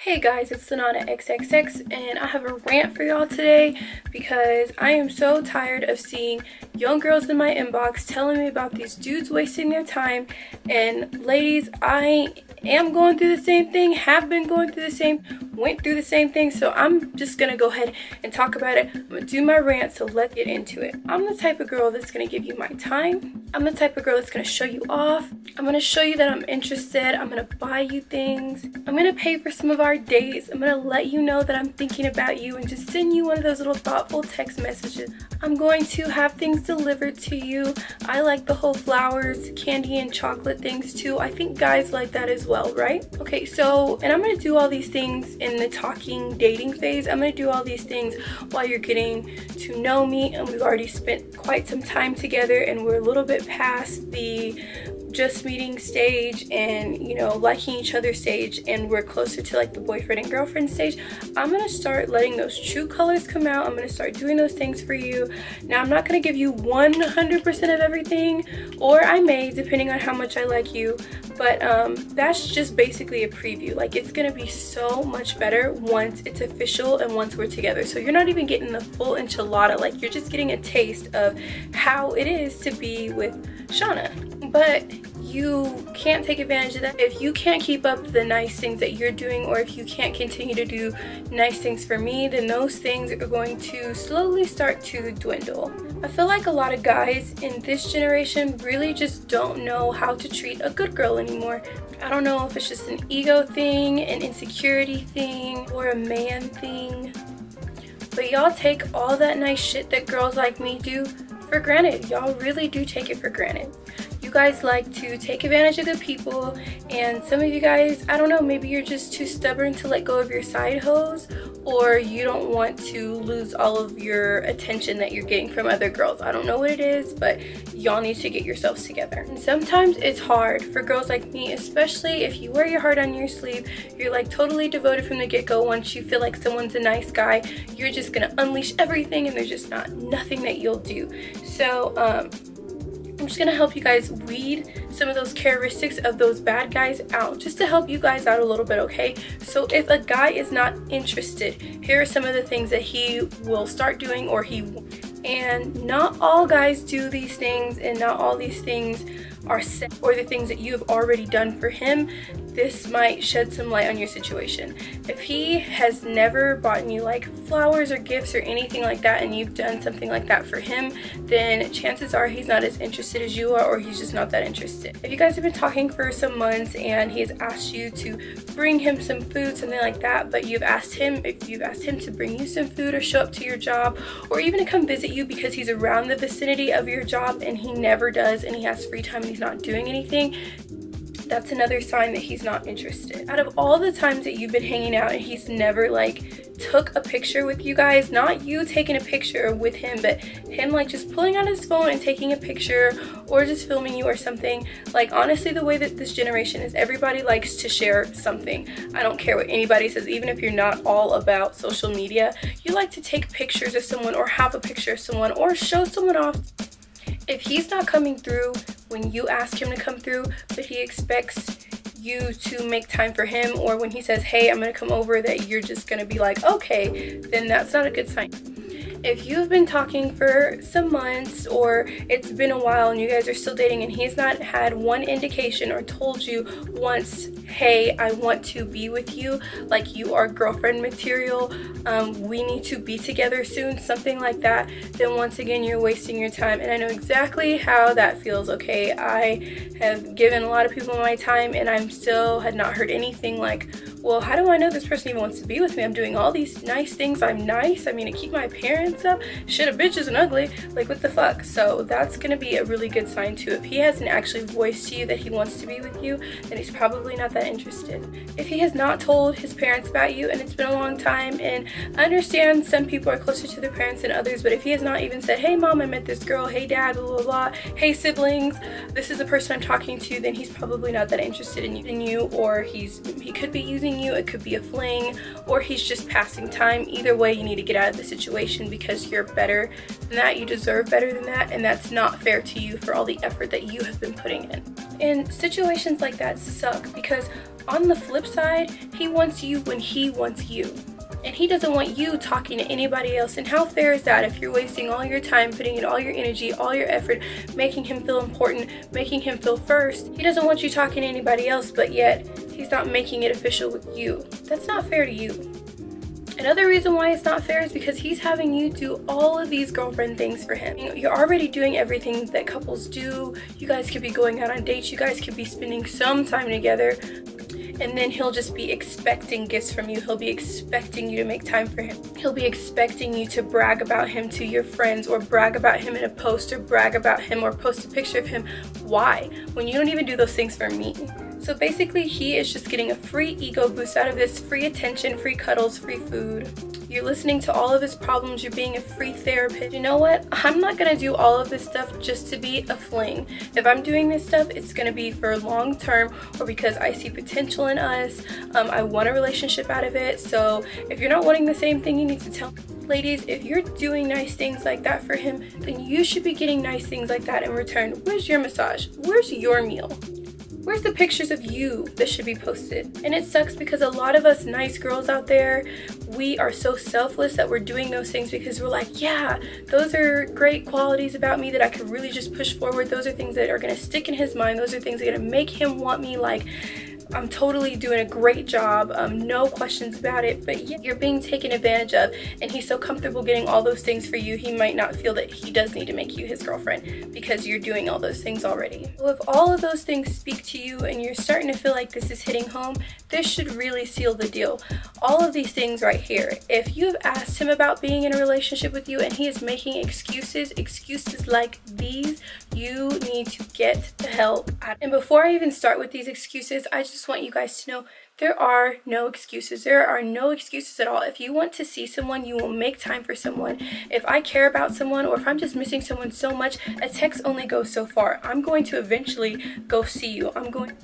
Hey guys, it's Sonata XXX and I have a rant for y'all today because I am so tired of seeing young girls in my inbox telling me about these dudes wasting their time. And ladies, I am going through the same thing, have been going through the same, went through the same thing, so I'm just gonna go ahead and talk about it. I'm gonna do my rant, so let's get into it. I'm the type of girl that's gonna give you my time. I'm the type of girl that's gonna show you off. I'm gonna show you that I'm interested. I'm gonna buy you things. I'm gonna pay for some of our dates. I'm gonna let you know that I'm thinking about you and just send you one of those little thoughtful text messages. I'm going to have things delivered to you. I like the whole flowers, candy, and chocolate things too. I think guys like that as well, right? Okay, so, and I'm gonna do all these things in the talking, dating phase. I'm gonna do all these things while you're getting to know me, and we've already spent quite some time together, and we're a little bit past the just meeting stage and, you know, liking each other stage, and we're closer to like the boyfriend and girlfriend stage. I'm gonna start letting those true colors come out. I'm gonna start doing those things for you. Now, I'm not gonna give you 100% of everything, or I may, depending on how much I like you, but that's just basically a preview. Like, it's gonna be so much better once it's official and once we're together. So you're not even getting the full enchilada, like you're just getting a taste of how it is to be with Shauna. But you can't take advantage of that if you can't keep up the nice things that you're doing, or if you can't continue to do nice things for me, then those things are going to slowly start to dwindle. I feel like a lot of guys in this generation really just don't know how to treat a good girl anymore. I don't know if it's just an ego thing, an insecurity thing, or a man thing, but y'all take all that nice shit that girls like me do for granted. Y'all really do take it for granted. You guys like to take advantage of good people, and some of you guys, I don't know, maybe you're just too stubborn to let go of your side hoes, or you don't want to lose all of your attention that you're getting from other girls. I don't know what it is, but y'all need to get yourselves together. And sometimes it's hard for girls like me, especially if you wear your heart on your sleeve. You're like totally devoted from the get-go. Once you feel like someone's a nice guy, you're just gonna unleash everything, and there's just nothing that you'll do. So I'm just gonna help you guys weed some of those characteristics of those bad guys out, just to help you guys out a little bit, okay? So if a guy is not interested, here are some of the things that he will start doing, or and not all guys do these things, and not all these things are set, or the things that you have already done for him. This might shed some light on your situation. If he has never bought you like flowers or gifts or anything like that, and you've done something like that for him, then chances are he's not as interested as you are, or he's just not that interested. If you guys have been talking for some months and he has asked you to bring him some food, something like that, but if you've asked him to bring you some food, or show up to your job, or even to come visit you because he's around the vicinity of your job, and he never does, and he has free time and he's not doing anything, that's another sign that he's not interested. Out of all the times that you've been hanging out and he's never like took a picture with you guys, not you taking a picture with him, but him like just pulling out his phone and taking a picture, or just filming you or something, like honestly, the way that this generation is, everybody likes to share something. I don't care what anybody says, even if you're not all about social media, you like to take pictures of someone, or have a picture of someone, or show someone off. If he's not coming through when you ask him to come through, but he expects you to make time for him, or when he says, hey, I'm gonna come over, that you're just gonna be like, okay, then that's not a good sign. If you've been talking for some months, or it's been a while and you guys are still dating, and he's not had one indication or told you once, hey, I want to be with you, like you are girlfriend material, we need to be together soon, something like that, then once again, you're wasting your time. And I know exactly how that feels, okay? I have given a lot of people my time, and I'm still had not heard anything like, well, how do I know this person even wants to be with me? I'm doing all these nice things. I'm nice. I mean, I keep my appearance up. Shit, a bitch isn't ugly. Like, what the fuck? So that's gonna be a really good sign too. If he hasn't actually voiced to you that he wants to be with you, then he's probably not that interested. If he has not told his parents about you, and it's been a long time, and I understand some people are closer to their parents than others, but if he has not even said, hey mom, I met this girl, hey dad, blah blah blah, hey siblings, this is the person I'm talking to, then he's probably not that interested in you, or he could be using you, it could be a fling, or he's just passing time. Either way, you need to get out of the situation, because you're better than that, you deserve better than that, and that's not fair to you for all the effort that you have been putting in. And situations like that suck, because On the flip side, he wants you when he wants you. And he doesn't want you talking to anybody else. And how fair is that if you're wasting all your time, putting in all your energy, all your effort, making him feel important, making him feel first? He doesn't want you talking to anybody else, but yet he's not making it official with you. That's not fair to you. Another reason why it's not fair is because he's having you do all of these girlfriend things for him. You're already doing everything that couples do. You guys could be going out on dates. You guys could be spending some time together. And then he'll just be expecting gifts from you. He'll be expecting you to make time for him. He'll be expecting you to brag about him to your friends, or brag about him in a post, or brag about him, or post a picture of him. Why? When you don't even do those things for me. So basically, he is just getting a free ego boost out of this, free attention, free cuddles, free food. You're listening to all of his problems. You're being a free therapist. You know what? I'm not gonna do all of this stuff just to be a fling. If I'm doing this stuff, it's gonna be for long term, or because I see potential in us. I want a relationship out of it. So if you're not wanting the same thing, you need to tell me. Ladies, if you're doing nice things like that for him, then you should be getting nice things like that in return. Where's your massage? Where's your meal? Where's the pictures of you that should be posted? And it sucks because a lot of us nice girls out there, we are so selfless that we're doing those things because we're like, yeah, those are great qualities about me that I could really just push forward. Those are things that are gonna stick in his mind. Those are things that are gonna make him want me. Like, I'm totally doing a great job, no questions about it. But yeah, you're being taken advantage of, and he's so comfortable getting all those things for you, he might not feel that he does need to make you his girlfriend because you're doing all those things already. So if all of those things speak to you and you're starting to feel like this is hitting home, this should really seal the deal. All of these things right here, if you've asked him about being in a relationship with you and he is making excuses like these, you need to get the hell out. And before I even start with these excuses, I just want you guys to know there are no excuses. There are no excuses at all. If you want to see someone, you will make time for someone. If I care about someone, or if I'm just missing someone so much, a text only goes so far. I'm going to eventually go see you.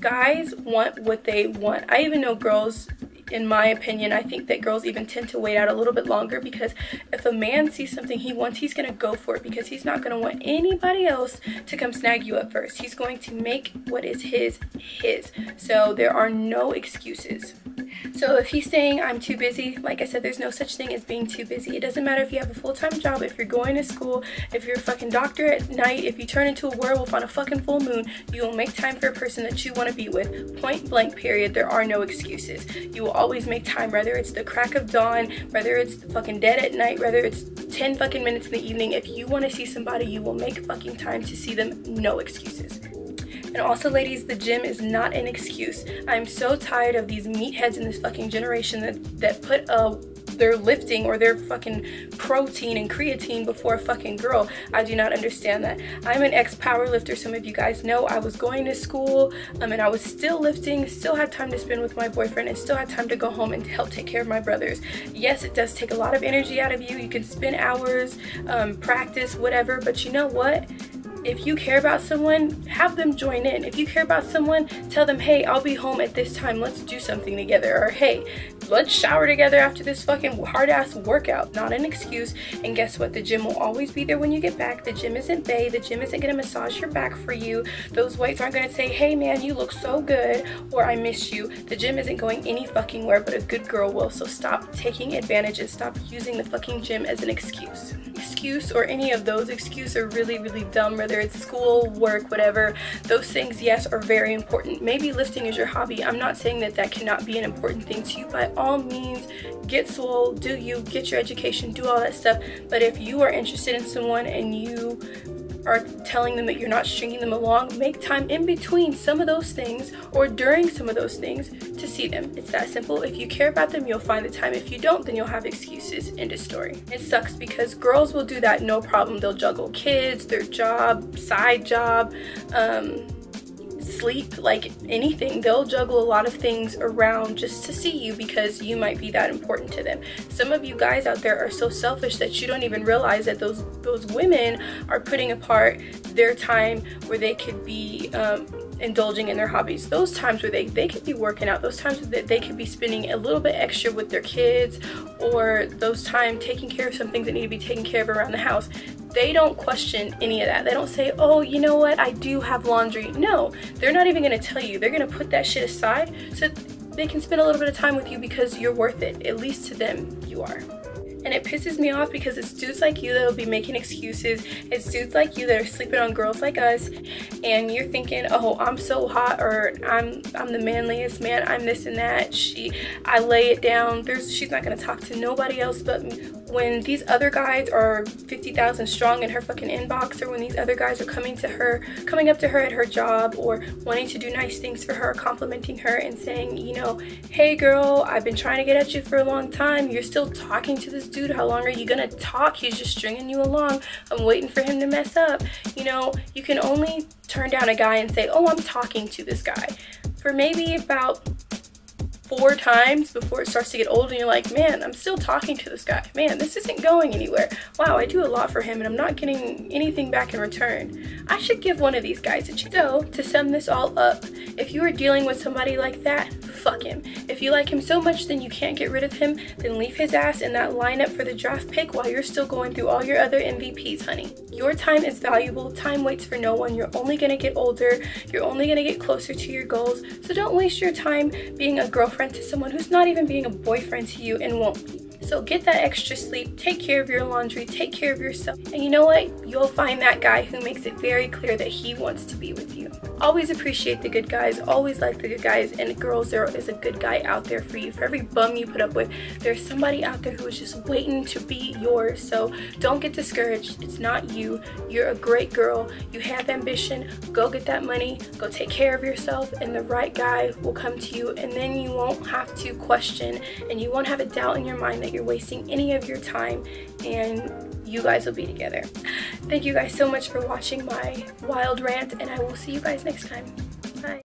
Guys want what they want. I even know girls, in my opinion, I think that girls even tend to wait out a little bit longer, because if a man sees something he wants, he's gonna go for it, because he's not gonna want anybody else to come snag you up first. He's going to make what is his. So there are no excuses. So if he's saying I'm too busy, like I said, there's no such thing as being too busy. It doesn't matter if you have a full-time job, if you're going to school, if you're a fucking doctor at night, if you turn into a werewolf on a fucking full moon, you will make time for a person that you want to be with. Point blank, period. There are no excuses. You will always make time, whether it's the crack of dawn, whether it's fucking dead at night, whether it's 10 fucking minutes in the evening. If you want to see somebody, you will make fucking time to see them. No excuses. And also, ladies, the gym is not an excuse. I'm so tired of these meatheads in this fucking generation that put their lifting or their fucking protein and creatine before a fucking girl. I do not understand that. I'm an ex-power lifter. Some of you guys know I was going to school and I was still lifting, still had time to spend with my boyfriend, and still had time to go home and help take care of my brothers. Yes, it does take a lot of energy out of you. You can spend hours, practice, whatever, but you know what? If you care about someone, have them join in. If you care about someone, tell them, hey, I'll be home at this time, let's do something together. Or hey, let's shower together after this fucking hard-ass workout. Not an excuse. And guess what? The gym will always be there when you get back. The gym isn't bae. The gym isn't gonna massage your back for you. Those whites aren't gonna say, hey man, you look so good, or I miss you. The gym isn't going any fucking where, but a good girl will. So stop taking advantage and stop using the fucking gym as an excuse. Excuse, or any of those excuses, are really, really dumb. Whether it's school, work, whatever, those things, yes, are very important. Maybe lifting is your hobby. I'm not saying that that cannot be an important thing to you. By all means, get swole, do you, get your education, do all that stuff. But if you are interested in someone and you are telling them that you're not stringing them along, make time in between some of those things or during some of those things to see them. It's that simple. If you care about them, you'll find the time. If you don't, then you'll have excuses. End of story. It sucks because girls will do that no problem. They'll juggle kids, their job, side job, sleep, like anything. They'll juggle a lot of things around just to see you because you might be that important to them. Some of you guys out there are so selfish that you don't even realize that those women are putting apart their time where they could be indulging in their hobbies. Those times where they could be working out, those times that they could be spending a little bit extra with their kids, or those times taking care of some things that need to be taken care of around the house. they don't question any of that. They don't say, oh, you know what, I do have laundry. No, they're not even gonna tell you. They're gonna put that shit aside so they can spend a little bit of time with you because you're worth it. At least to them, you are. And it pisses me off because it's dudes like you that'll be making excuses. It's dudes like you that are sleeping on girls like us, and you're thinking, oh, I'm so hot, or I'm the manliest man, I'm this and that. I lay it down. She's not gonna talk to nobody else but me. When these other guys are 50,000 strong in her fucking inbox, or when these other guys are coming up to her at her job, or wanting to do nice things for her, complimenting her and saying, you know, hey girl, I've been trying to get at you for a long time. You're still talking to this dude. How long are you gonna talk? He's just stringing you along. I'm waiting for him to mess up. You know, you can only turn down a guy and say, oh, I'm talking to this guy for maybe about 4 times before it starts to get old, and you're like, man, I'm still talking to this guy. Man, this isn't going anywhere. Wow, I do a lot for him and I'm not getting anything back in return. I should give one of these guys a chance. So, to sum this all up, if you are dealing with somebody like that, fuck him. If you like him so much then you can't get rid of him, then leave his ass in that lineup for the draft pick while you're still going through all your other MVPs, honey. Your time is valuable. Time waits for no one. You're only gonna get older. You're only gonna get closer to your goals. So don't waste your time being a girlfriend to someone who's not even being a boyfriend to you and won't be. So get that extra sleep, take care of your laundry, take care of yourself, and you know what? You'll find that guy who makes it very clear that he wants to be with you. Always appreciate the good guys, always like the good guys, and girls, there is a good guy out there for you. For every bum you put up with, there's somebody out there who is just waiting to be yours. So don't get discouraged. It's not you. You're a great girl. You have ambition. Go get that money. Go take care of yourself, and the right guy will come to you, and then you won't have to question, and you won't have a doubt in your mind that you're wasting any of your time, and you guys will be together. Thank you guys so much for watching my wild rant, and I will see you guys next time.